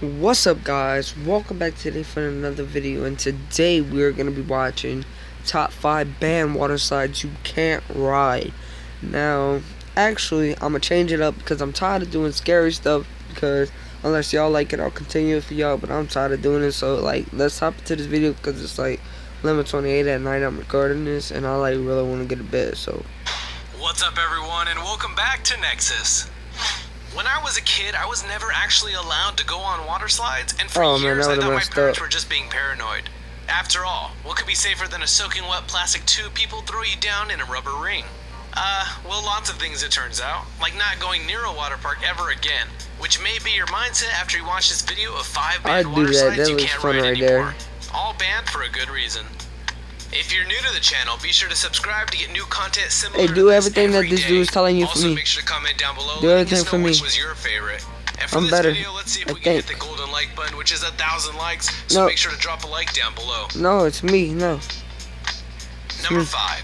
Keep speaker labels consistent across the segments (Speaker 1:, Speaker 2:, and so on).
Speaker 1: What's up, guys? Welcome back today for another video, and today we're gonna be watching top 5 banned water slides you can't ride. Now, actually, I'm gonna change it up because I'm tired of doing scary stuff. Because unless y'all like it, I'll continue for y'all. But I'm tired of doing it. So let's hop into this video because it's 11:28 at night. I'm recording this, and I really want to get to bed. So,
Speaker 2: what's up, everyone, and welcome back to Nexus. When I was a kid, I was never actually allowed to go on water slides, and for years I thought my parents were just being paranoid. After all, what could be safer than a soaking wet plastic tube people throw you down in a rubber ring? Well, lots of things it turns out, like not going near a water park ever again, which may be your mindset after you watch this video of 5 banned water slides you can't ride anymore. All banned for a good reason. If you're new to the channel, be sure to subscribe to get new content similar to
Speaker 1: do everything that this dude is telling you for me.
Speaker 2: Also, make sure to comment down below.
Speaker 1: Do everything for me.
Speaker 2: Which was your favorite. And for
Speaker 1: I'm
Speaker 2: this
Speaker 1: better.
Speaker 2: video, let's see if we can hit the golden like button, which is 1,000 likes. So make sure to drop a like down below.
Speaker 1: No, it's me. No.
Speaker 2: Number 5.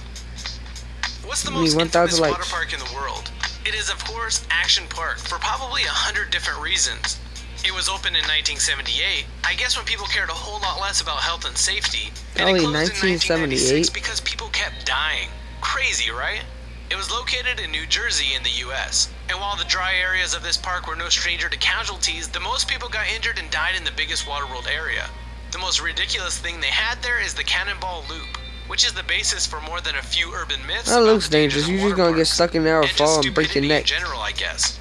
Speaker 2: What's the most infamous water park in the world? It is, of course, Action Park, for probably 100 different reasons. It was opened in 1978, I guess when people cared a whole lot less about health and safety. And it closed in 1996 because people kept dying. Crazy, right? It was located in New Jersey in the US. And while the dry areas of this park were no stranger to casualties, the most people got injured and died in the biggest water world area. The most ridiculous thing they had there is the Cannonball Loop, which is the basis for more than a few urban myths.
Speaker 1: That looks dangerous. You're just gonna get stuck in there or fall and break your neck.
Speaker 2: In general, I guess.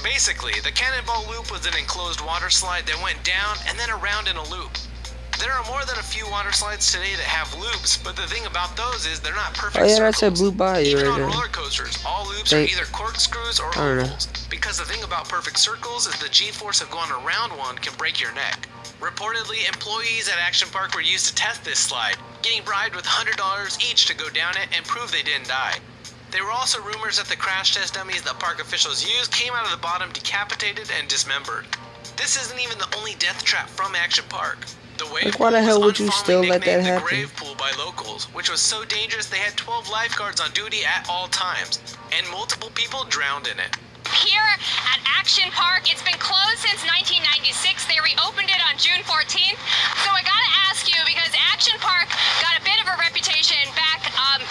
Speaker 2: Basically, the Cannonball Loop was an enclosed water slide that went down and then around in a loop. There are more than a few water slides today that have loops, but the thing about those is they're not perfect circles.
Speaker 1: That's a blue bayou
Speaker 2: Even
Speaker 1: right
Speaker 2: on
Speaker 1: there.
Speaker 2: roller coasters, all loops are either corkscrews or ovals. Because the thing about perfect circles is the G-force of going around one can break your neck. Reportedly, employees at Action Park were used to test this slide, getting bribed with $100 each to go down it and prove they didn't die. There were also rumors that the crash test dummies that park officials used came out of the bottom decapitated and dismembered. This isn't even the only death trap from Action Park. The wave
Speaker 1: why the hell would you still let that
Speaker 2: the
Speaker 1: happen?
Speaker 2: grave pool by locals, which was so dangerous they had 12 lifeguards on duty at all times, and multiple people drowned in it.
Speaker 3: Here at Action Park, it's been closed since 1996. They reopened it on June 14th. So I gotta ask you, because Action Park got a bit of a reputation back,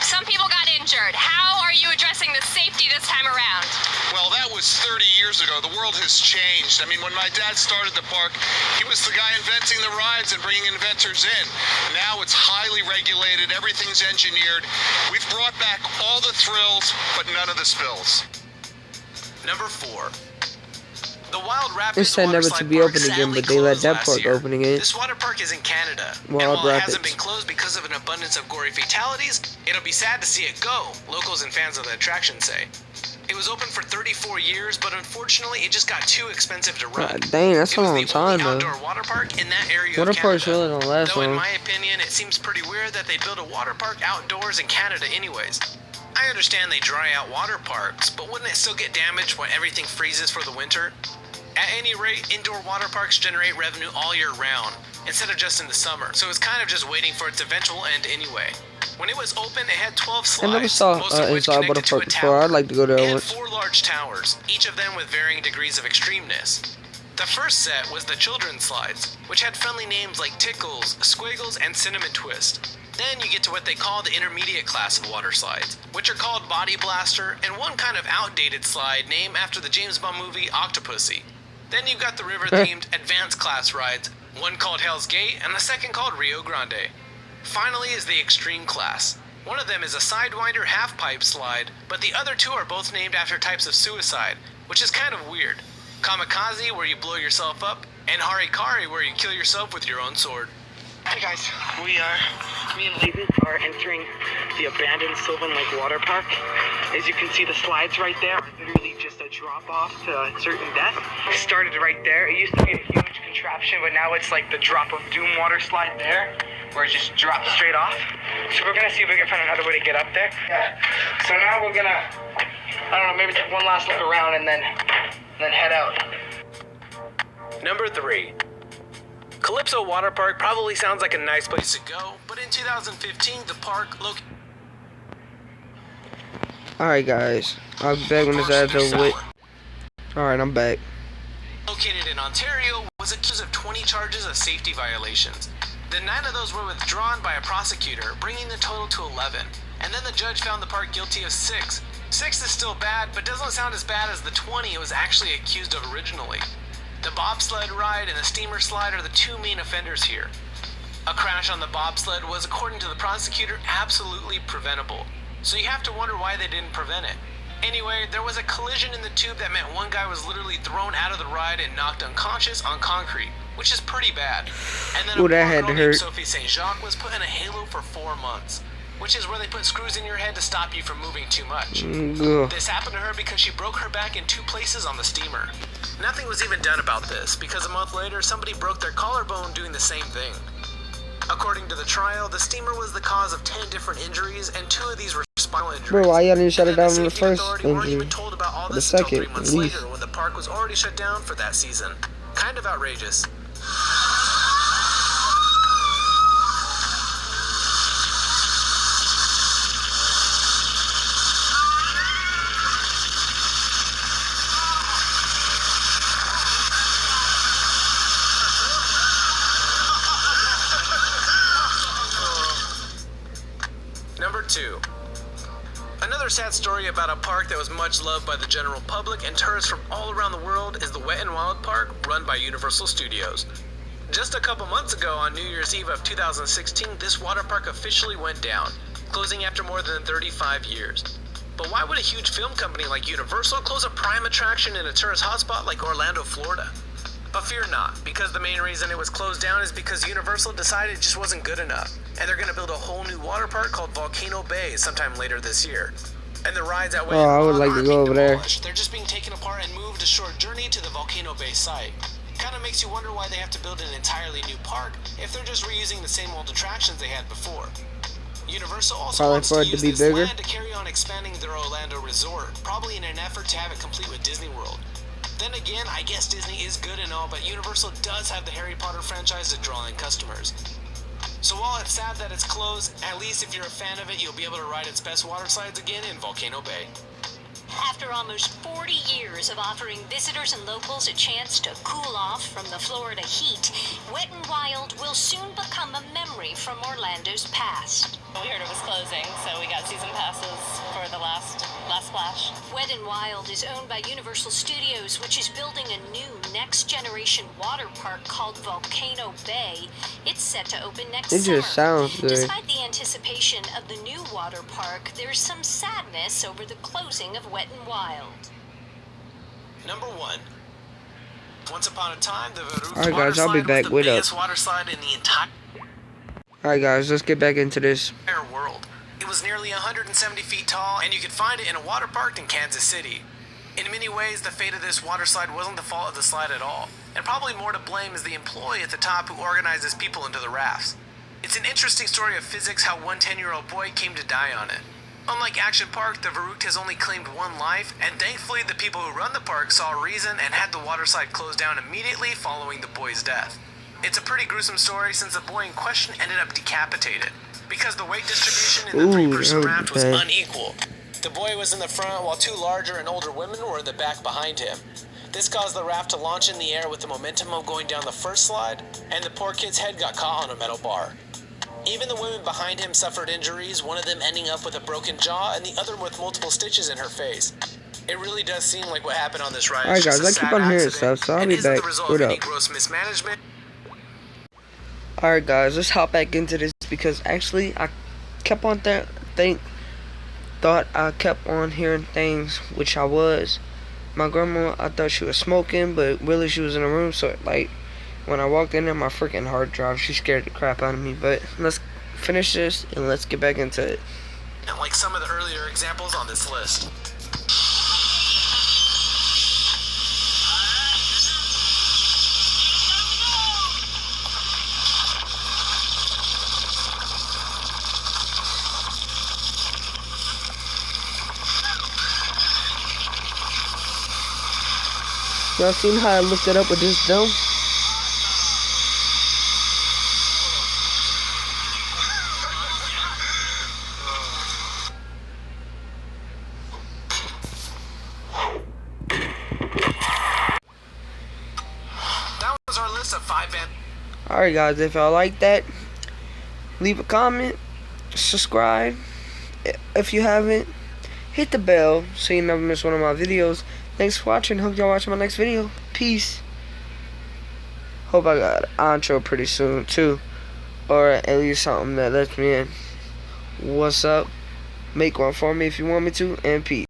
Speaker 3: some people got injured. How are you addressing the safety this time around?
Speaker 4: Well, that was 30 years ago. The world has changed. I mean, when my dad started the park, he was the guy inventing the rides and bringing inventors in. Now it's highly regulated. Everything's engineered. We've brought back all the thrills, but none of the spills.
Speaker 2: Number 4. The Wild Rapids
Speaker 1: It said never to be open again, but they let that park open again.
Speaker 2: This water park is in Canada, and
Speaker 1: Wild
Speaker 2: while it
Speaker 1: Rapids
Speaker 2: hasn't been closed because of an abundance of gory fatalities, it'll be sad to see it go, locals and fans of the attraction say. It was open for 34 years, but unfortunately it just got too expensive to run.
Speaker 1: God dang, that's a long time though.
Speaker 2: Outdoor water park in that area
Speaker 1: Water
Speaker 2: of Canada.
Speaker 1: parks really don't last
Speaker 2: Though
Speaker 1: long.
Speaker 2: in my opinion, it seems pretty weird that they build a water park outdoors in Canada anyways. I understand they dry out water parks, but wouldn't it still get damaged when everything freezes for the winter? At any rate, indoor water parks generate revenue all year round, instead of just in the summer, so it's kind of just waiting for its eventual end anyway. When it was open, it had 12 slides,
Speaker 1: I never saw inside water park before. I'd like to go there once.
Speaker 2: It had 4 large towers, each of them with varying degrees of extremeness. The first set was the children's slides, which had friendly names like Tickles, Squiggles, and Cinnamon Twist. Then you get to what they call the intermediate class of water slides, which are called Body Blaster, and one kind of outdated slide named after the James Bond movie Octopussy. Then you've got the river-themed advanced class rides, one called Hell's Gate and the second called Rio Grande. Finally is the extreme class. One of them is a Sidewinder half-pipe slide, but the other 2 are both named after types of suicide, which is kind of weird. Kamikaze, where you blow yourself up, and Harikari, where you kill yourself with your own sword.
Speaker 5: Hey guys, me and Layton are entering the abandoned Sylvan Lake Water Park. As you can see, the slides right there are literally just a drop off to certain death. It started right there. It used to be a huge contraption, but now it's like the drop of doom water slide there, where it just drops straight off. So we're gonna see if we can find another way to get up there. Yeah. So now we're gonna, I don't know, maybe take one last look around and then head out.
Speaker 2: Number 3. Calypso Water Park probably sounds like a nice place to go, but in 2015, the park
Speaker 1: Alright guys, I'll be back when this ad's over with. Alright, I'm back.
Speaker 2: located in Ontario was accused of 20 charges of safety violations. Then 9 of those were withdrawn by a prosecutor, bringing the total to 11. And then the judge found the park guilty of 6. 6 is still bad, but doesn't sound as bad as the 20 it was actually accused of originally. The bobsled ride and the steamer slide are the 2 main offenders here. A crash on the bobsled was, according to the prosecutor, absolutely preventable. So you have to wonder why they didn't prevent it. Anyway, there was a collision in the tube that meant one guy was literally thrown out of the ride and knocked unconscious on concrete, which is pretty bad. And then a poor girl named Sophie St. Jacques was put in a halo for 4 months, which is where they put screws in your head to stop you from moving too much. This happened to her because she broke her back in 2 places on the steamer. Nothing was even done about this, because a month later, somebody broke their collarbone doing the same thing. According to the trial, the steamer was the cause of 10 different injuries, and 2 of these were spinal injuries.
Speaker 1: Bro, why y'all didn't shut it down on the first
Speaker 2: injury? Weren't even told about all this until 3 months later, when the park was already shut down for that season. Kind of outrageous. Number 2. Another sad story about a park that was much loved by the general public and tourists from all around the world is the Wet n Wild Park, run by Universal Studios. Just a couple months ago, on New Year's Eve of 2016, this water park officially went down, closing after more than 35 years. But why would a huge film company like Universal close a prime attraction in a tourist hotspot like Orlando, Florida? But fear not, because the main reason it was closed down is because Universal decided it just wasn't good enough, and they're going to build a whole new water park called Volcano Bay sometime later this year. And the rides at Wet n
Speaker 1: I would
Speaker 2: Wild
Speaker 1: like to go over there.
Speaker 2: They're just being taken apart and moved a short journey to the Volcano Bay site. Kind of makes you wonder why they have to build an entirely new park if they're just reusing the same old attractions they had before. Universal also wants to use this land to carry on expanding their Orlando resort, probably in an effort to have it complete with Disney World. Then again, I guess Disney is good and all, but Universal does have the Harry Potter franchise to draw in customers. So while it's sad that it's closed, at least if you're a fan of it, you'll be able to ride its best water slides again in Volcano Bay.
Speaker 6: After almost 40 years of offering visitors and locals a chance to cool off from the Florida heat, Wet n Wild will soon become a memory from Orlando's past.
Speaker 7: We heard it was closing, so we got season passes for the last splash.
Speaker 6: Wet n Wild is owned by Universal Studios, which is building a new next-generation water park called Volcano Bay. It's set to open next summer.
Speaker 1: It just sounds good.
Speaker 6: Despite the anticipation of the new water park, there's some sadness over the closing of Wet n Wild.
Speaker 2: Number 1. Once upon a time, the Waterslides
Speaker 1: Alright guys, I'll be back.
Speaker 2: was
Speaker 1: Wait
Speaker 2: the
Speaker 1: up.
Speaker 2: biggest water slide in the entire
Speaker 1: Alright guys, let's get back into this.
Speaker 2: world. It was nearly 170 feet tall, and you could find it in a water park in Kansas City. In many ways, the fate of this water slide wasn't the fault of the slide at all, and probably more to blame is the employee at the top who organizes people into the rafts. It's an interesting story of physics how one 10-year-old boy came to die on it. Unlike Action Park, the Varucht has only claimed 1 life, and thankfully the people who run the park saw a reason and had the water slide closed down immediately following the boy's death. It's a pretty gruesome story since the boy in question ended up decapitated, because the weight distribution in the 3-person raft was unequal. The boy was in the front while 2 larger and older women were in the back behind him. This caused the raft to launch in the air with the momentum of going down the first slide, and the poor kid's head got caught on a metal bar. Even the women behind him suffered injuries, one of them ending up with a broken jaw and the other with multiple stitches in her face. It really does seem like what happened on this ride.
Speaker 1: Alright guys, I keep on hearing stuff, so I'll be back. What up?
Speaker 2: Gross mismanagement.
Speaker 1: Alright guys, let's hop back into this because actually I kept on thought I kept on hearing things, which I was. My grandma, I thought she was smoking, but really she was in a room, so like when I walked in there, my freaking hard drive, she scared the crap out of me. But let's finish this and let's get back into it.
Speaker 2: And like some of the earlier examples on this list.
Speaker 1: Y'all seen how I looked it up with this dome?
Speaker 2: was our list of 5 band.
Speaker 1: Alright guys, if y'all like that, leave a comment, subscribe if you haven't, hit the bell so you never miss one of my videos. Thanks for watching. Hope y'all watch my next video. Peace. Hope I got an intro pretty soon too, or at least something that lets me in. What's up? Make one for me if you want me to, and peace.